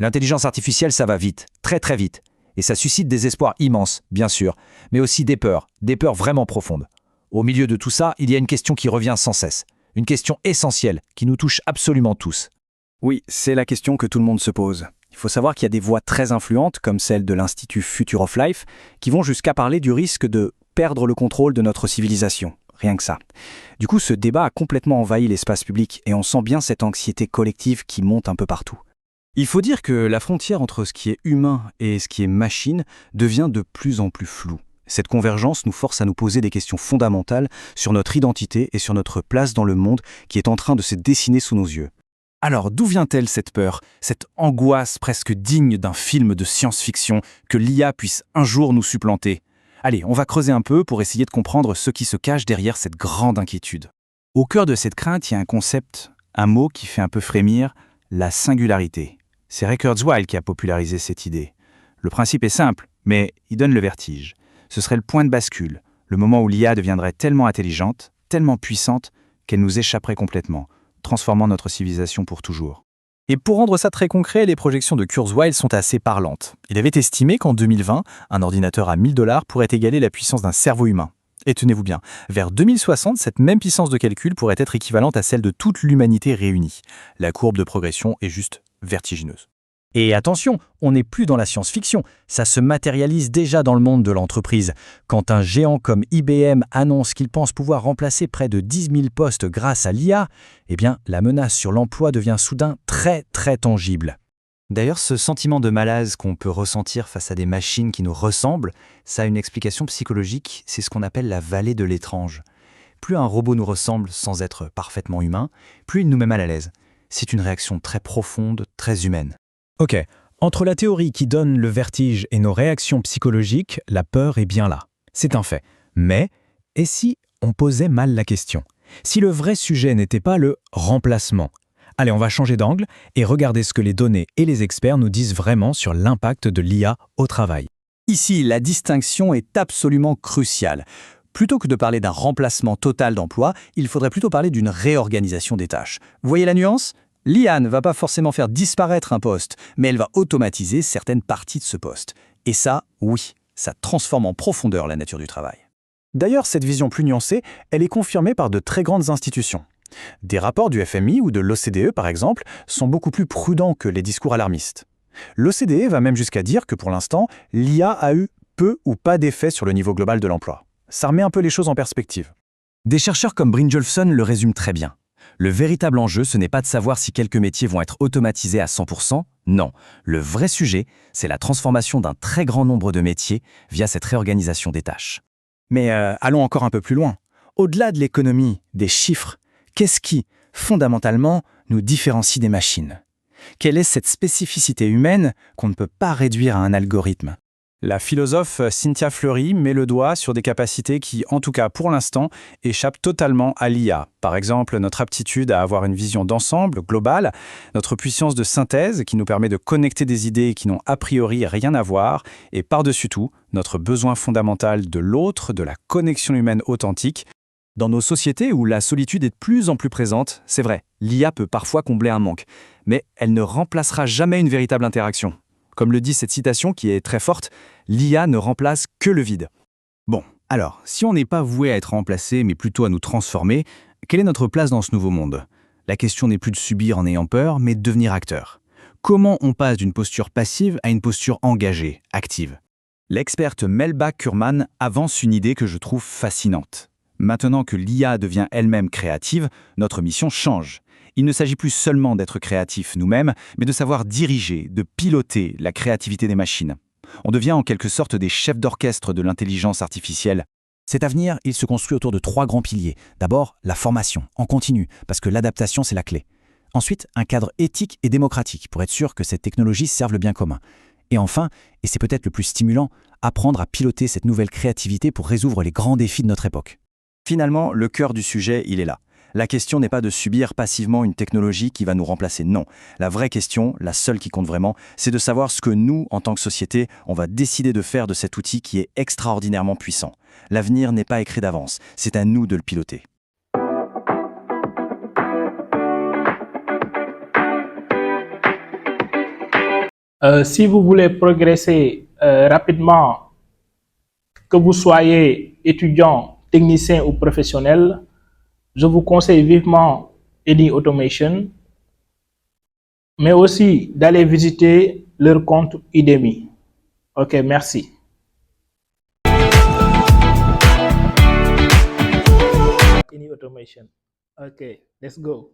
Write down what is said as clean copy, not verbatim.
L'intelligence artificielle, ça va vite, très très vite. Et ça suscite des espoirs immenses, bien sûr, mais aussi des peurs vraiment profondes. Au milieu de tout ça, il y a une question qui revient sans cesse. Une question essentielle qui nous touche absolument tous. Oui, c'est la question que tout le monde se pose. Il faut savoir qu'il y a des voix très influentes, comme celle de l'Institut Future of Life, qui vont jusqu'à parler du risque de perdre le contrôle de notre civilisation. Rien que ça. Du coup, ce débat a complètement envahi l'espace public et on sent bien cette anxiété collective qui monte un peu partout. Il faut dire que la frontière entre ce qui est humain et ce qui est machine devient de plus en plus floue. Cette convergence nous force à nous poser des questions fondamentales sur notre identité et sur notre place dans le monde qui est en train de se dessiner sous nos yeux. Alors, d'où vient-elle cette peur, cette angoisse presque digne d'un film de science-fiction que l'IA puisse un jour nous supplanter? Allez, on va creuser un peu pour essayer de comprendre ce qui se cache derrière cette grande inquiétude. Au cœur de cette crainte, il y a un concept, un mot qui fait un peu frémir, la singularité. C'est Ray Kurzweil qui a popularisé cette idée. Le principe est simple, mais il donne le vertige. Ce serait le point de bascule, le moment où l'IA deviendrait tellement intelligente, tellement puissante, qu'elle nous échapperait complètement, transformant notre civilisation pour toujours. Et pour rendre ça très concret, les projections de Kurzweil sont assez parlantes. Il avait estimé qu'en 2020, un ordinateur à 1000 $ pourrait égaler la puissance d'un cerveau humain. Et tenez-vous bien, vers 2060, cette même puissance de calcul pourrait être équivalente à celle de toute l'humanité réunie. La courbe de progression est juste vertigineuse. Et attention, on n'est plus dans la science-fiction, ça se matérialise déjà dans le monde de l'entreprise. Quand un géant comme IBM annonce qu'il pense pouvoir remplacer près de 10 000 postes grâce à l'IA, eh bien, la menace sur l'emploi devient soudain très très tangible. D'ailleurs, ce sentiment de malaise qu'on peut ressentir face à des machines qui nous ressemblent, ça a une explication psychologique, c'est ce qu'on appelle la vallée de l'étrange. Plus un robot nous ressemble sans être parfaitement humain, plus il nous met mal à l'aise. C'est une réaction très profonde, très humaine. Ok, entre la théorie qui donne le vertige et nos réactions psychologiques, la peur est bien là. C'est un fait. Mais, et si on posait mal la question? Si le vrai sujet n'était pas le remplacement? Allez, on va changer d'angle et regarder ce que les données et les experts nous disent vraiment sur l'impact de l'IA au travail. Ici, la distinction est absolument cruciale. Plutôt que de parler d'un remplacement total d'emploi, il faudrait plutôt parler d'une réorganisation des tâches. Vous voyez la nuance? L'IA ne va pas forcément faire disparaître un poste, mais elle va automatiser certaines parties de ce poste. Et ça, oui, ça transforme en profondeur la nature du travail. D'ailleurs, cette vision plus nuancée, elle est confirmée par de très grandes institutions. Des rapports du FMI ou de l'OCDE, par exemple, sont beaucoup plus prudents que les discours alarmistes. L'OCDE va même jusqu'à dire que pour l'instant, l'IA a eu peu ou pas d'effet sur le niveau global de l'emploi. Ça remet un peu les choses en perspective. Des chercheurs comme Brynjolfsson le résument très bien. Le véritable enjeu, ce n'est pas de savoir si quelques métiers vont être automatisés à 100%, non. Le vrai sujet, c'est la transformation d'un très grand nombre de métiers via cette réorganisation des tâches. Mais allons encore un peu plus loin. Au-delà de l'économie, des chiffres, qu'est-ce qui, fondamentalement, nous différencie des machines? Quelle est cette spécificité humaine qu'on ne peut pas réduire à un algorithme? La philosophe Cynthia Fleury met le doigt sur des capacités qui, en tout cas pour l'instant, échappent totalement à l'IA. Par exemple, notre aptitude à avoir une vision d'ensemble, globale, notre puissance de synthèse qui nous permet de connecter des idées qui n'ont a priori rien à voir, et par-dessus tout, notre besoin fondamental de l'autre, de la connexion humaine authentique. Dans nos sociétés où la solitude est de plus en plus présente, c'est vrai, l'IA peut parfois combler un manque, mais elle ne remplacera jamais une véritable interaction. Comme le dit cette citation qui est très forte, l'IA ne remplace que le vide. Bon, alors, si on n'est pas voué à être remplacé, mais plutôt à nous transformer, quelle est notre place dans ce nouveau monde? La question n'est plus de subir en ayant peur, mais de devenir acteur. Comment on passe d'une posture passive à une posture engagée, active? L'experte Melba Kurman avance une idée que je trouve fascinante. Maintenant que l'IA devient elle-même créative, notre mission change. Il ne s'agit plus seulement d'être créatifs nous-mêmes, mais de savoir diriger, de piloter la créativité des machines. On devient en quelque sorte des chefs d'orchestre de l'intelligence artificielle. Cet avenir, il se construit autour de 3 grands piliers. D'abord, la formation, en continu, parce que l'adaptation, c'est la clé. Ensuite, un cadre éthique et démocratique, pour être sûr que cette technologie serve le bien commun. Et enfin, et c'est peut-être le plus stimulant, apprendre à piloter cette nouvelle créativité pour résoudre les grands défis de notre époque. Finalement, le cœur du sujet, il est là. La question n'est pas de subir passivement une technologie qui va nous remplacer, non. La vraie question, la seule qui compte vraiment, c'est de savoir ce que nous, en tant que société, on va décider de faire de cet outil qui est extraordinairement puissant. L'avenir n'est pas écrit d'avance, c'est à nous de le piloter. Si vous voulez progresser rapidement, que vous soyez étudiant, technicien ou professionnel, je vous conseille vivement Eni Automation, mais aussi d'aller visiter leur compte Udemy. Ok, merci. Eni Automation. Ok, let's go.